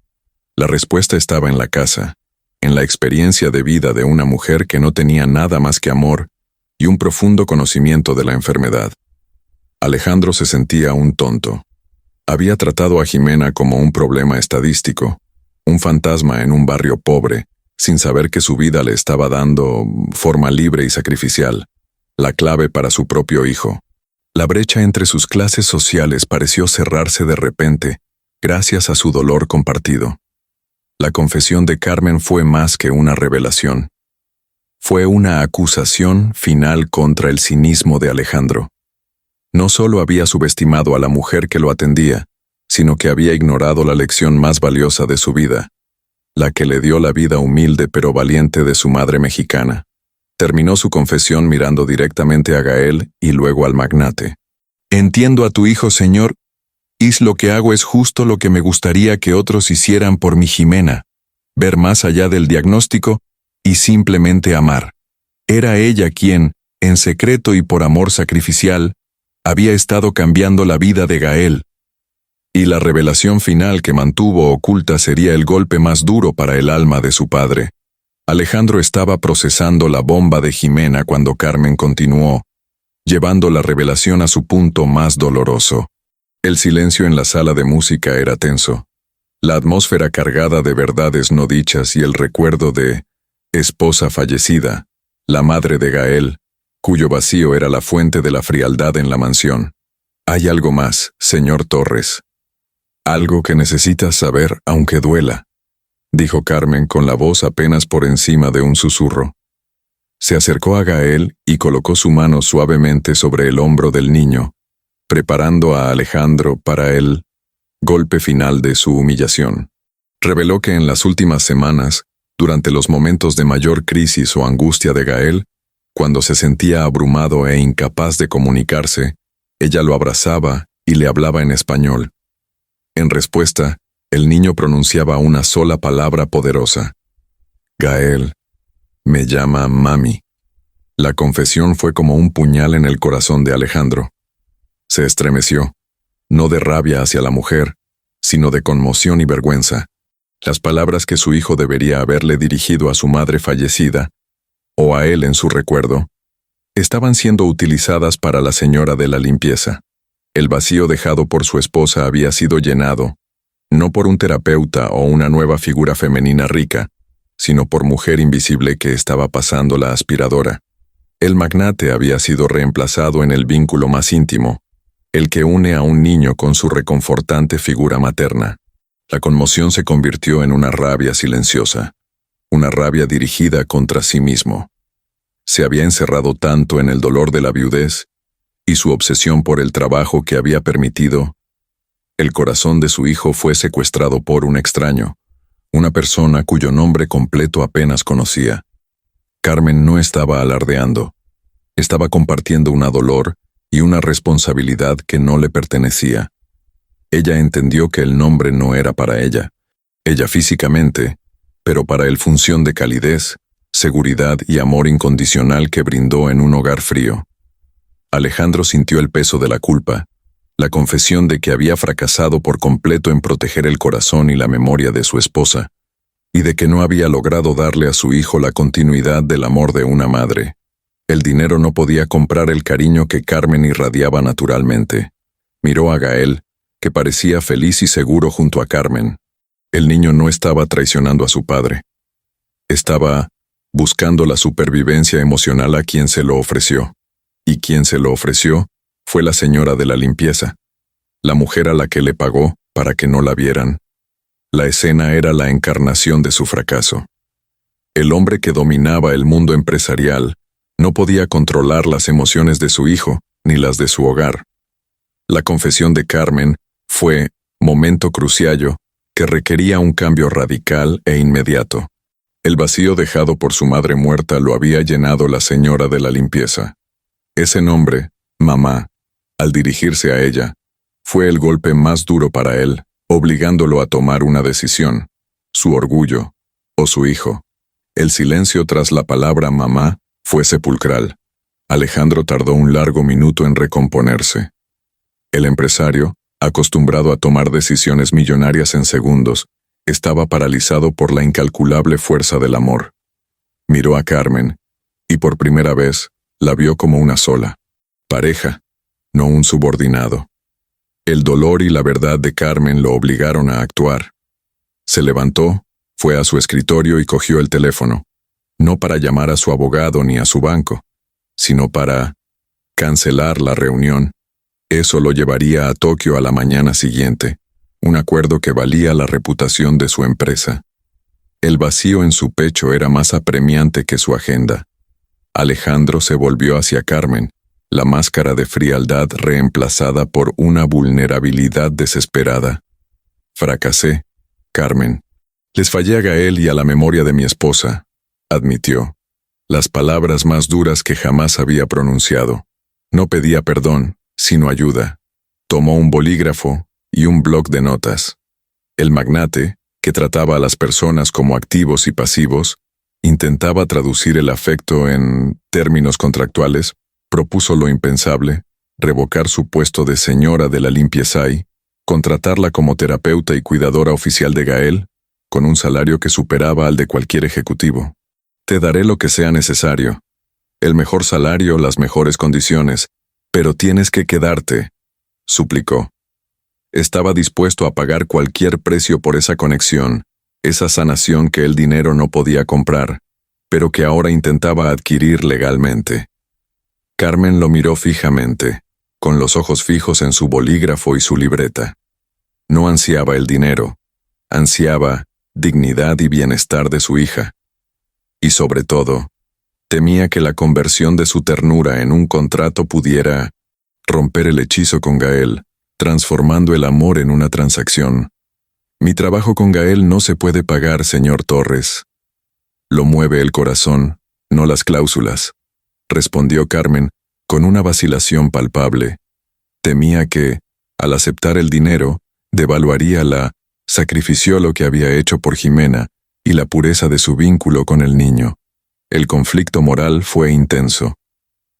la respuesta estaba en la casa, en la experiencia de vida de una mujer que no tenía nada más que amor y un profundo conocimiento de la enfermedad. Alejandro se sentía un tonto. Había tratado a Jimena como un problema estadístico, un fantasma en un barrio pobre, sin saber que su vida le estaba dando forma libre y sacrificial, la clave para su propio hijo. La brecha entre sus clases sociales pareció cerrarse de repente, gracias a su dolor compartido. La confesión de Carmen fue más que una revelación. Fue una acusación final contra el cinismo de Alejandro. No solo había subestimado a la mujer que lo atendía, sino que había ignorado la lección más valiosa de su vida, la que le dio la vida humilde pero valiente de su madre mexicana. Terminó su confesión mirando directamente a Gael y luego al magnate. «Entiendo a tu hijo, señor, y lo que hago es justo lo que me gustaría que otros hicieran por mi Jimena, ver más allá del diagnóstico y simplemente amar». Era ella quien, en secreto y por amor sacrificial, había estado cambiando la vida de Gael. Y la revelación final que mantuvo oculta sería el golpe más duro para el alma de su padre. Alejandro estaba procesando la bomba de Jimena cuando Carmen continuó, llevando la revelación a su punto más doloroso. El silencio en la sala de música era tenso. La atmósfera cargada de verdades no dichas y el recuerdo de esposa fallecida, la madre de Gael, cuyo vacío era la fuente de la frialdad en la mansión. «Hay algo más, señor Torres. Algo que necesitas saber aunque duela», dijo Carmen con la voz apenas por encima de un susurro. Se acercó a Gael y colocó su mano suavemente sobre el hombro del niño, preparando a Alejandro para el golpe final de su humillación. Reveló que en las últimas semanas, durante los momentos de mayor crisis o angustia de Gael, cuando se sentía abrumado e incapaz de comunicarse, ella lo abrazaba y le hablaba en español. En respuesta, el niño pronunciaba una sola palabra poderosa. «Gael, me llama mami». La confesión fue como un puñal en el corazón de Alejandro. Se estremeció, no de rabia hacia la mujer, sino de conmoción y vergüenza. Las palabras que su hijo debería haberle dirigido a su madre fallecida, o a él en su recuerdo, estaban siendo utilizadas para la señora de la limpieza. El vacío dejado por su esposa había sido llenado, no por un terapeuta o una nueva figura femenina rica, sino por mujer invisible que estaba pasando la aspiradora. El magnate había sido reemplazado en el vínculo más íntimo, el que une a un niño con su reconfortante figura materna. La conmoción se convirtió en una rabia silenciosa, una rabia dirigida contra sí mismo. Se había encerrado tanto en el dolor de la viudez y su obsesión por el trabajo que había permitido el corazón de su hijo fue secuestrado por un extraño, una persona cuyo nombre completo apenas conocía. Carmen no estaba alardeando, estaba compartiendo un dolor y una responsabilidad que no le pertenecía. Ella entendió que el nombre no era para ella físicamente, pero para el función de calidez, seguridad y amor incondicional que brindó en un hogar frío. Alejandro sintió el peso de la culpa, la confesión de que había fracasado por completo en proteger el corazón y la memoria de su esposa, y de que no había logrado darle a su hijo la continuidad del amor de una madre. El dinero no podía comprar el cariño que Carmen irradiaba naturalmente. Miró a Gael, que parecía feliz y seguro junto a Carmen. El niño no estaba traicionando a su padre. Estaba buscando la supervivencia emocional a quien se lo ofreció. Y quien se lo ofreció fue la señora de la limpieza, la mujer a la que le pagó para que no la vieran. La escena era la encarnación de su fracaso. El hombre que dominaba el mundo empresarial no podía controlar las emociones de su hijo ni las de su hogar. La confesión de Carmen fue momento crucial que requería un cambio radical e inmediato. El vacío dejado por su madre muerta lo había llenado la señora de la limpieza. Ese nombre, mamá, al dirigirse a ella, fue el golpe más duro para él, obligándolo a tomar una decisión, su orgullo o su hijo. El silencio tras la palabra mamá fue sepulcral. Alejandro tardó un largo minuto en recomponerse. El empresario, acostumbrado a tomar decisiones millonarias en segundos, estaba paralizado por la incalculable fuerza del amor. Miró a Carmen, y por primera vez, la vio como una sola pareja, no un subordinado. El dolor y la verdad de Carmen lo obligaron a actuar. Se levantó, fue a su escritorio y cogió el teléfono, no para llamar a su abogado ni a su banco, sino para cancelar la reunión. Eso lo llevaría a Tokio a la mañana siguiente, un acuerdo que valía la reputación de su empresa. El vacío en su pecho era más apremiante que su agenda. Alejandro se volvió hacia Carmen, la máscara de frialdad reemplazada por una vulnerabilidad desesperada. Fracasé, Carmen. Les fallé a Gael y a la memoria de mi esposa, admitió. Las palabras más duras que jamás había pronunciado. No pedía perdón, sino ayuda. Tomó un bolígrafo y un bloc de notas. El magnate, que trataba a las personas como activos y pasivos, intentaba traducir el afecto en términos contractuales, propuso lo impensable, revocar su puesto de señora de la limpieza y contratarla como terapeuta y cuidadora oficial de Gael, con un salario que superaba al de cualquier ejecutivo. Te daré lo que sea necesario. El mejor salario, las mejores condiciones, pero tienes que quedarte, suplicó. Estaba dispuesto a pagar cualquier precio por esa conexión, esa sanación que el dinero no podía comprar, pero que ahora intentaba adquirir legalmente. Carmen lo miró fijamente, con los ojos fijos en su bolígrafo y su libreta. No ansiaba el dinero, ansiaba dignidad y bienestar de su hija. Y sobre todo, temía que la conversión de su ternura en un contrato pudiera romper el hechizo con Gael, transformando el amor en una transacción. Mi trabajo con Gael no se puede pagar, señor Torres. Lo mueve el corazón, no las cláusulas, respondió Carmen, con una vacilación palpable. Temía que, al aceptar el dinero, devaluaría sacrifició lo que había hecho por Jimena y la pureza de su vínculo con el niño. El conflicto moral fue intenso.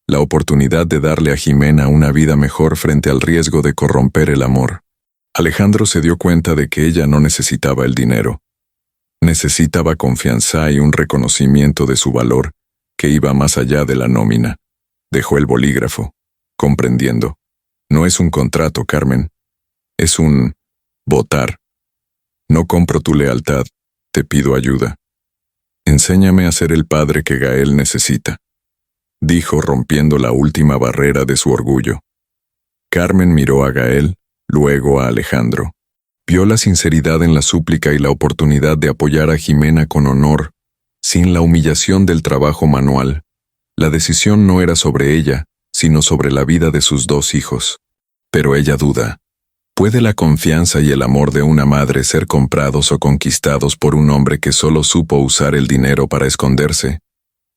La oportunidad de darle a Jimena una vida mejor frente al riesgo de corromper el amor. Alejandro se dio cuenta de que ella no necesitaba el dinero. Necesitaba confianza y un reconocimiento de su valor que iba más allá de la nómina. Dejó el bolígrafo, comprendiendo. No es un contrato, Carmen. Es un votar. No compro tu lealtad, te pido ayuda. Enséñame a ser el padre que Gael necesita, dijo rompiendo la última barrera de su orgullo. Carmen miró a Gael, luego a Alejandro. Vio la sinceridad en la súplica y la oportunidad de apoyar a Jimena con honor, sin la humillación del trabajo manual. La decisión no era sobre ella, sino sobre la vida de sus dos hijos. Pero ella duda. ¿Puede la confianza y el amor de una madre ser comprados o conquistados por un hombre que solo supo usar el dinero para esconderse?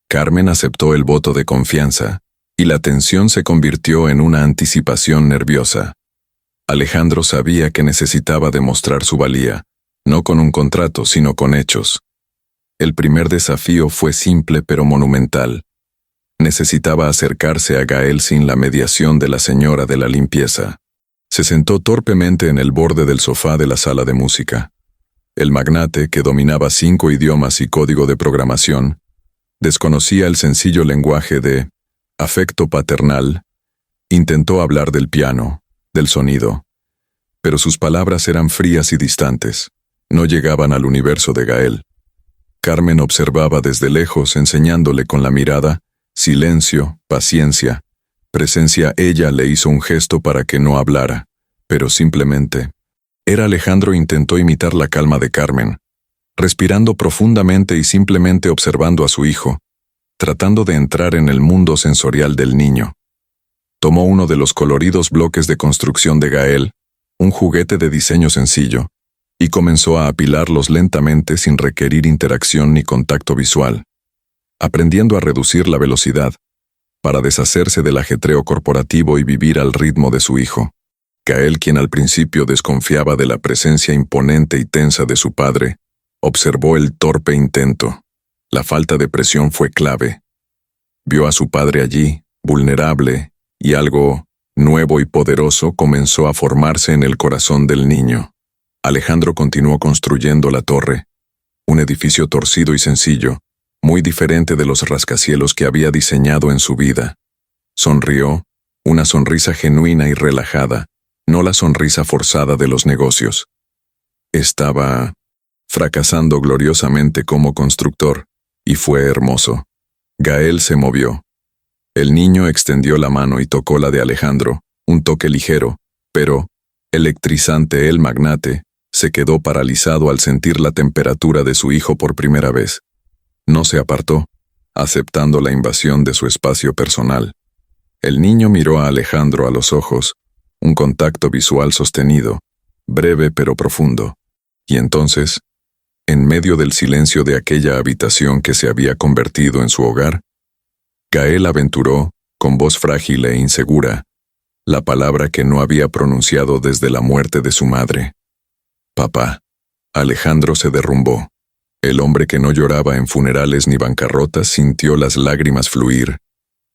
Carmen aceptó el voto de confianza, y la tensión se convirtió en una anticipación nerviosa. Alejandro sabía que necesitaba demostrar su valía, no con un contrato, sino con hechos. El primer desafío fue simple pero monumental. Necesitaba acercarse a Gael sin la mediación de la señora de la limpieza. Se sentó torpemente en el borde del sofá de la sala de música. El magnate, que dominaba 5 idiomas y código de programación, desconocía el sencillo lenguaje de afecto paternal. Intentó hablar del piano, del sonido, pero sus palabras eran frías y distantes, no llegaban al universo de Gael. Carmen observaba desde lejos, enseñándole con la mirada, silencio, paciencia, presencia. Ella le hizo un gesto para que no hablara, pero simplemente. Alejandro intentó imitar la calma de Carmen, respirando profundamente y simplemente observando a su hijo, tratando de entrar en el mundo sensorial del niño. Tomó uno de los coloridos bloques de construcción de Gael, un juguete de diseño sencillo, y comenzó a apilarlos lentamente sin requerir interacción ni contacto visual, aprendiendo a reducir la velocidad, para deshacerse del ajetreo corporativo y vivir al ritmo de su hijo. Gael, quien al principio desconfiaba de la presencia imponente y tensa de su padre, observó el torpe intento. La falta de presión fue clave. Vio a su padre allí, vulnerable, y algo nuevo y poderoso comenzó a formarse en el corazón del niño. Alejandro continuó construyendo la torre, un edificio torcido y sencillo, muy diferente de los rascacielos que había diseñado en su vida. Sonrió, una sonrisa genuina y relajada, no la sonrisa forzada de los negocios. Estaba fracasando gloriosamente como constructor, y fue hermoso. Gael se movió. El niño extendió la mano y tocó la de Alejandro, un toque ligero, pero electrizante. El magnate se quedó paralizado al sentir la temperatura de su hijo por primera vez. No se apartó, aceptando la invasión de su espacio personal. El niño miró a Alejandro a los ojos, un contacto visual sostenido, breve pero profundo. Y entonces, en medio del silencio de aquella habitación que se había convertido en su hogar, Gael aventuró, con voz frágil e insegura, la palabra que no había pronunciado desde la muerte de su madre. Papá. Alejandro se derrumbó. El hombre que no lloraba en funerales ni bancarrotas sintió las lágrimas fluir,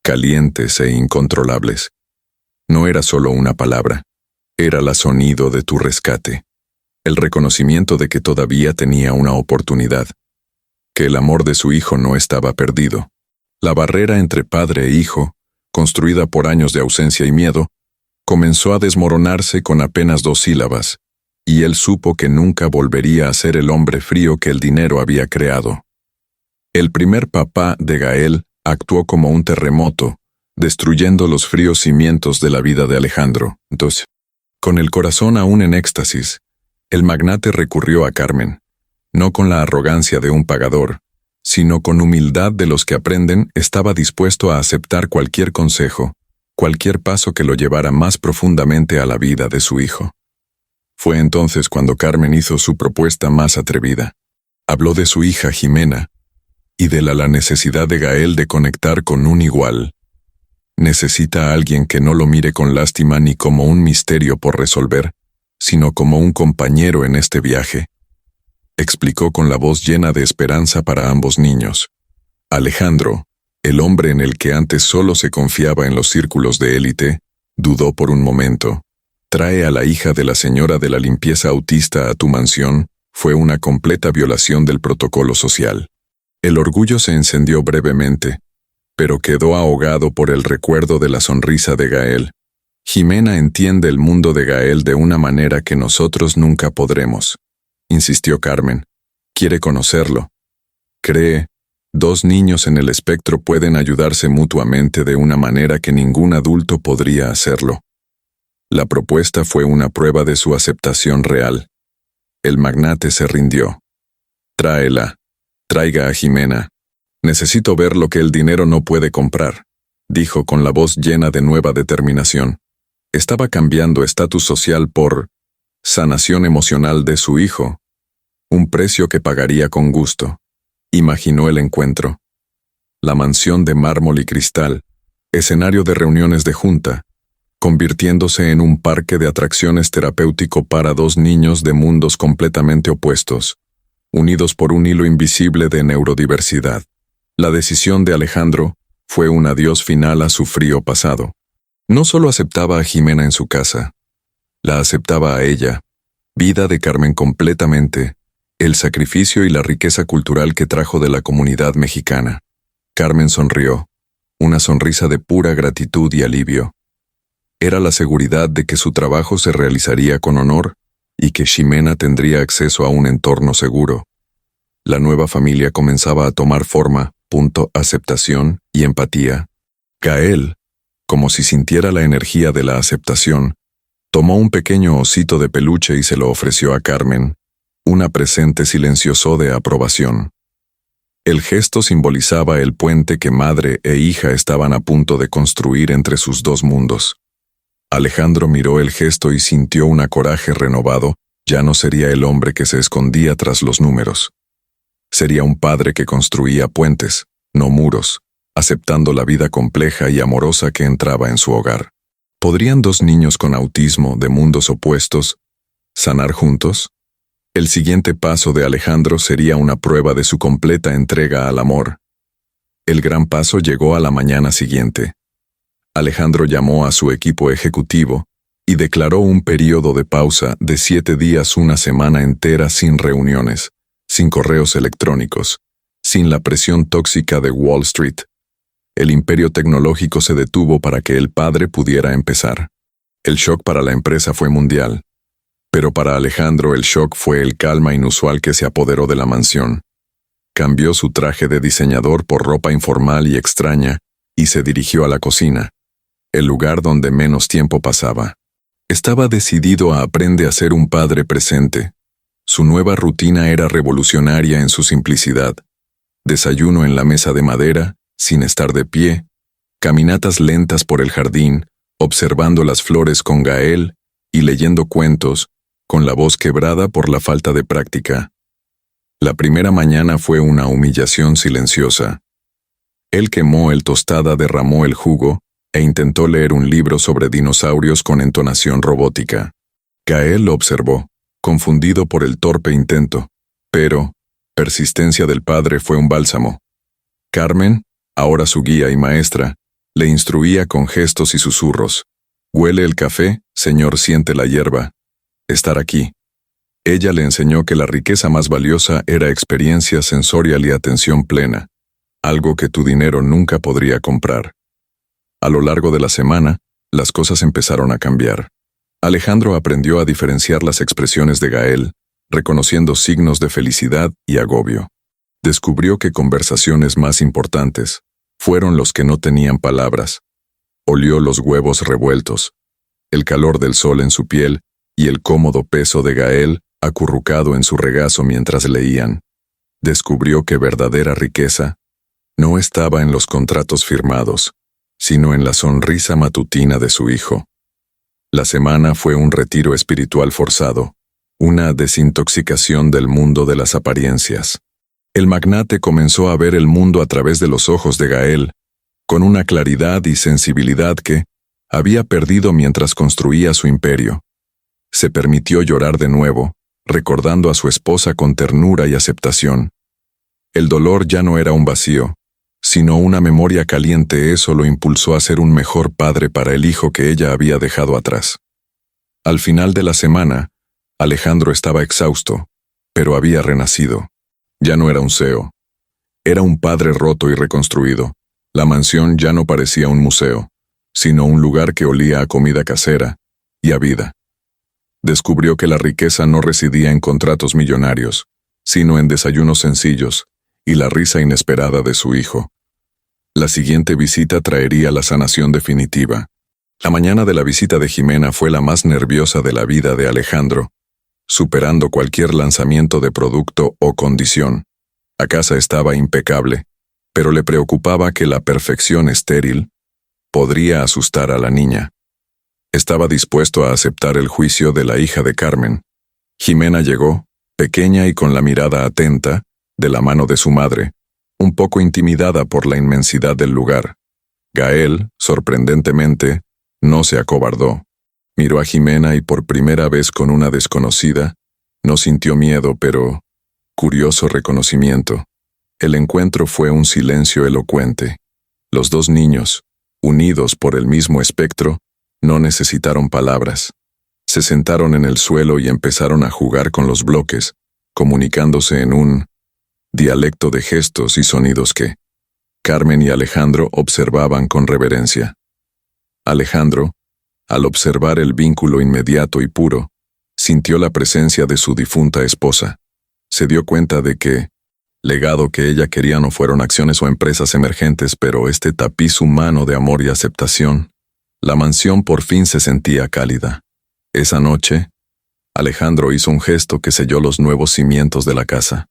calientes e incontrolables. No era solo una palabra, era el sonido de tu rescate, el reconocimiento de que todavía tenía una oportunidad, que el amor de su hijo no estaba perdido. La barrera entre padre e hijo, construida por años de ausencia y miedo, comenzó a desmoronarse con apenas 2 sílabas, y él supo que nunca volvería a ser el hombre frío que el dinero había creado. El primer papá de Gael actuó como un terremoto, destruyendo los fríos cimientos de la vida de Alejandro. Entonces, con el corazón aún en éxtasis, el magnate recurrió a Carmen, no con la arrogancia de un pagador, sino con humildad de los que aprenden. Estaba dispuesto a aceptar cualquier consejo, cualquier paso que lo llevara más profundamente a la vida de su hijo. Fue entonces cuando Carmen hizo su propuesta más atrevida. Habló de su hija Jimena, y de la necesidad de Gael de conectar con un igual. Necesita a alguien que no lo mire con lástima ni como un misterio por resolver, sino como un compañero en este viaje. Explicó con la voz llena de esperanza para ambos niños. Alejandro, el hombre en el que antes solo se confiaba en los círculos de élite, dudó por un momento. Trae a la hija de la señora de la limpieza autista a tu mansión, fue una completa violación del protocolo social. El orgullo se encendió brevemente, pero quedó ahogado por el recuerdo de la sonrisa de Gael. Jimena entiende el mundo de Gael de una manera que nosotros nunca podremos, insistió Carmen. Quiere conocerlo. Cree, 2 niños en el espectro pueden ayudarse mutuamente de una manera que ningún adulto podría hacerlo. La propuesta fue una prueba de su aceptación real. El magnate se rindió. Traiga a Jimena. Necesito ver lo que el dinero no puede comprar, dijo con la voz llena de nueva determinación. Estaba cambiando estatus social por sanación emocional de su hijo, un precio que pagaría con gusto. Imaginó el encuentro. La mansión de mármol y cristal, escenario de reuniones de junta, convirtiéndose en un parque de atracciones terapéutico para 2 niños de mundos completamente opuestos, unidos por un hilo invisible de neurodiversidad. La decisión de Alejandro fue un adiós final a su frío pasado. No solo aceptaba a Jimena en su casa, la aceptaba a ella, vida de Carmen completamente, el sacrificio y la riqueza cultural que trajo de la comunidad mexicana. Carmen sonrió, una sonrisa de pura gratitud y alivio. Era la seguridad de que su trabajo se realizaría con honor y que Jimena tendría acceso a un entorno seguro. La nueva familia comenzaba a tomar forma, aceptación y empatía. Gael, como si sintiera la energía de la aceptación, tomó un pequeño osito de peluche y se lo ofreció a Carmen, una presente silencioso de aprobación. El gesto simbolizaba el puente que madre e hija estaban a punto de construir entre sus 2 mundos. Alejandro miró el gesto y sintió un coraje renovado. Ya no sería el hombre que se escondía tras los números. Sería un padre que construía puentes, no muros, aceptando la vida compleja y amorosa que entraba en su hogar. ¿Podrían 2 niños con autismo de mundos opuestos sanar juntos? El siguiente paso de Alejandro sería una prueba de su completa entrega al amor. El gran paso llegó a la mañana siguiente. Alejandro llamó a su equipo ejecutivo y declaró un periodo de pausa de 7 días, una semana entera sin reuniones, sin correos electrónicos, sin la presión tóxica de Wall Street. El imperio tecnológico se detuvo para que el padre pudiera empezar. El shock para la empresa fue mundial, pero para Alejandro el shock fue el calma inusual que se apoderó de la mansión. Cambió su traje de diseñador por ropa informal y extraña y se dirigió a la cocina, el lugar donde menos tiempo pasaba. Estaba decidido a aprender a ser un padre presente. Su nueva rutina era revolucionaria en su simplicidad. Desayuno en la mesa de madera, sin estar de pie, caminatas lentas por el jardín, observando las flores con Gael y leyendo cuentos, con la voz quebrada por la falta de práctica. La primera mañana fue una humillación silenciosa. Él quemó el tostada, derramó el jugo e intentó leer un libro sobre dinosaurios con entonación robótica. Gael lo observó, confundido por el torpe intento, pero persistencia del padre fue un bálsamo. Carmen, ahora su guía y maestra, le instruía con gestos y susurros. «Huele el café, señor, siente la hierba. Estar aquí». Ella le enseñó que la riqueza más valiosa era experiencia sensorial y atención plena, algo que tu dinero nunca podría comprar. A lo largo de la semana, las cosas empezaron a cambiar. Alejandro aprendió a diferenciar las expresiones de Gael, reconociendo signos de felicidad y agobio. Descubrió que conversaciones más importantes fueron los que no tenían palabras. Olió los huevos revueltos, el calor del sol en su piel y el cómodo peso de Gael acurrucado en su regazo mientras leían. Descubrió que verdadera riqueza no estaba en los contratos firmados, sino en la sonrisa matutina de su hijo. La semana fue un retiro espiritual forzado, una desintoxicación del mundo de las apariencias. El magnate comenzó a ver el mundo a través de los ojos de Gael, con una claridad y sensibilidad que había perdido mientras construía su imperio. Se permitió llorar de nuevo, recordando a su esposa con ternura y aceptación. El dolor ya no era un vacío, sino una memoria caliente. Eso lo impulsó a ser un mejor padre para el hijo que ella había dejado atrás. Al final de la semana, Alejandro estaba exhausto, pero había renacido. Ya no era un CEO. Era un padre roto y reconstruido. La mansión ya no parecía un museo, sino un lugar que olía a comida casera y a vida. Descubrió que la riqueza no residía en contratos millonarios, sino en desayunos sencillos y la risa inesperada de su hijo. La siguiente visita traería la sanación definitiva. La mañana de la visita de Jimena fue la más nerviosa de la vida de Alejandro, superando cualquier lanzamiento de producto o condición. La casa estaba impecable, pero le preocupaba que la perfección estéril podría asustar a la niña. Estaba dispuesto a aceptar el juicio de la hija de Carmen. Jimena llegó, pequeña y con la mirada atenta, de la mano de su madre, un poco intimidada por la inmensidad del lugar. Gael, sorprendentemente, no se acobardó. Miró a Jimena y por primera vez con una desconocida, no sintió miedo, pero curioso reconocimiento. El encuentro fue un silencio elocuente. Los dos niños, unidos por el mismo espectro, no necesitaron palabras. Se sentaron en el suelo y empezaron a jugar con los bloques, comunicándose en un dialecto de gestos y sonidos que Carmen y Alejandro observaban con reverencia. Alejandro, al observar el vínculo inmediato y puro, sintió la presencia de su difunta esposa. Se dio cuenta de que legado que ella quería no fueron acciones o empresas emergentes, pero este tapiz humano de amor y aceptación. La mansión por fin se sentía cálida. Esa noche, Alejandro hizo un gesto que selló los nuevos cimientos de la casa.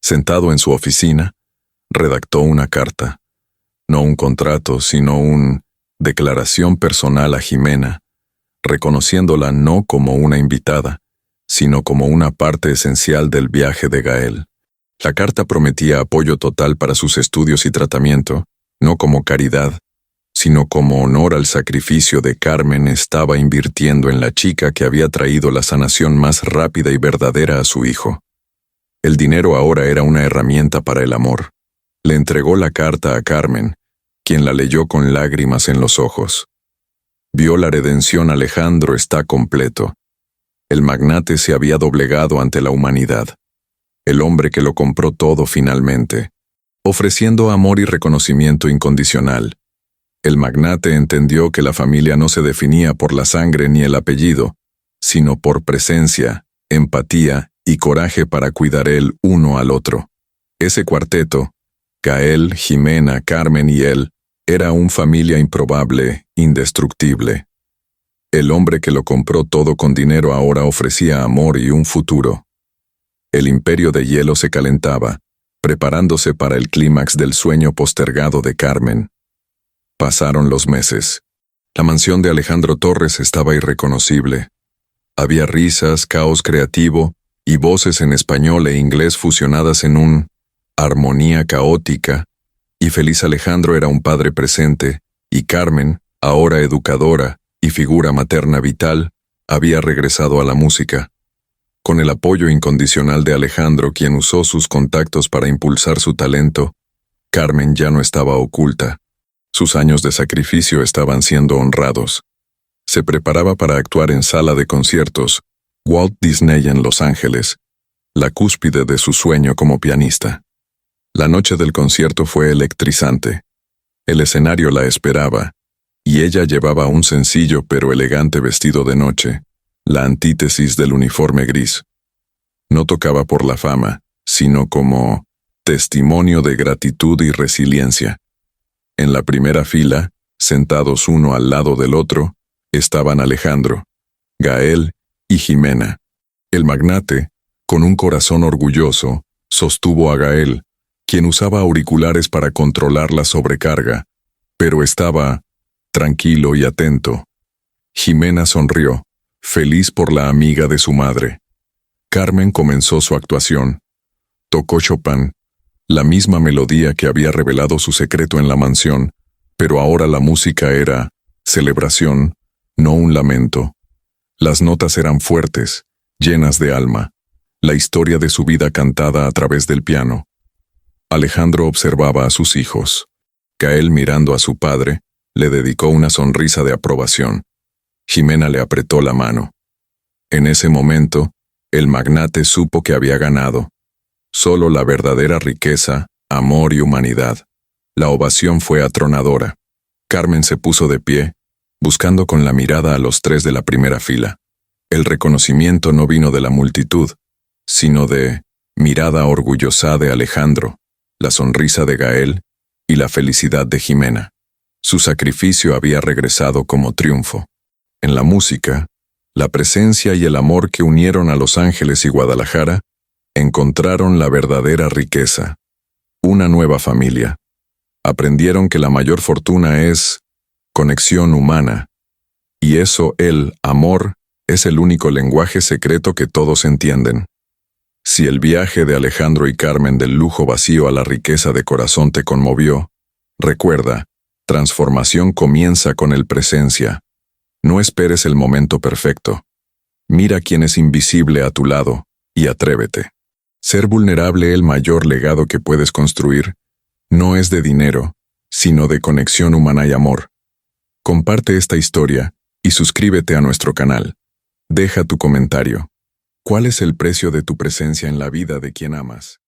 Sentado en su oficina, redactó una carta. No un contrato, sino una declaración personal a Jimena, reconociéndola no como una invitada, sino como una parte esencial del viaje de Gael. La carta prometía apoyo total para sus estudios y tratamiento, no como caridad, sino como honor al sacrificio de Carmen. Estaba invirtiendo en la chica que había traído la sanación más rápida y verdadera a su hijo. El dinero ahora era una herramienta para el amor. Le entregó la carta a Carmen, quien la leyó con lágrimas en los ojos. Vio la redención. Alejandro está completo. El magnate se había doblegado ante la humanidad. El hombre que lo compró todo finalmente, ofreciendo amor y reconocimiento incondicional. El magnate entendió que la familia no se definía por la sangre ni el apellido, sino por presencia, empatía y coraje para cuidar el uno al otro. Ese cuarteto, Gael, Jimena, Carmen y él, era una familia improbable, indestructible. El hombre que lo compró todo con dinero ahora ofrecía amor y un futuro. El imperio de hielo se calentaba, preparándose para el clímax del sueño postergado de Carmen. Pasaron los meses. La mansión de Alejandro Torres estaba irreconocible. Había risas, caos creativo y voces en español e inglés fusionadas en una armonía caótica, y feliz Alejandro era un padre presente, y Carmen, ahora educadora y figura materna vital, había regresado a la música. Con el apoyo incondicional de Alejandro, quien usó sus contactos para impulsar su talento, Carmen ya no estaba oculta. Sus años de sacrificio estaban siendo honrados. Se preparaba para actuar en sala de conciertos Walt Disney en Los Ángeles, la cúspide de su sueño como pianista. La noche del concierto fue electrizante. El escenario la esperaba, y ella llevaba un sencillo pero elegante vestido de noche, la antítesis del uniforme gris. No tocaba por la fama, sino como testimonio de gratitud y resiliencia. En la primera fila, sentados uno al lado del otro, estaban Alejandro, Gael y Jimena. El magnate, con un corazón orgulloso, sostuvo a Gael, quien usaba auriculares para controlar la sobrecarga, pero estaba tranquilo y atento. Jimena sonrió, feliz por la amiga de su madre. Carmen comenzó su actuación. Tocó Chopin, la misma melodía que había revelado su secreto en la mansión, pero ahora la música era celebración, no un lamento. Las notas eran fuertes, llenas de alma, la historia de su vida cantada a través del piano. Alejandro observaba a sus hijos. Gael, mirando a su padre, le dedicó una sonrisa de aprobación. Jimena le apretó la mano. En ese momento, el magnate supo que había ganado. Solo la verdadera riqueza, amor y humanidad. La ovación fue atronadora. Carmen se puso de pie, buscando con la mirada a los tres de la primera fila. El reconocimiento no vino de la multitud, sino de mirada orgullosa de Alejandro, la sonrisa de Gael y la felicidad de Jimena. Su sacrificio había regresado como triunfo. En la música, la presencia y el amor que unieron a Los Ángeles y Guadalajara encontraron la verdadera riqueza, una nueva familia. Aprendieron que la mayor fortuna es conexión humana, y eso, el amor, es el único lenguaje secreto que todos entienden. Si el viaje de Alejandro y Carmen del lujo vacío a la riqueza de corazón te conmovió, recuerda, transformación comienza con el presencia. No esperes el momento perfecto. Mira quién es invisible a tu lado y atrévete. Ser vulnerable, el mayor legado que puedes construir, no es de dinero, sino de conexión humana y amor. Comparte esta historia y suscríbete a nuestro canal. Deja tu comentario. ¿Cuál es el precio de tu presencia en la vida de quien amas?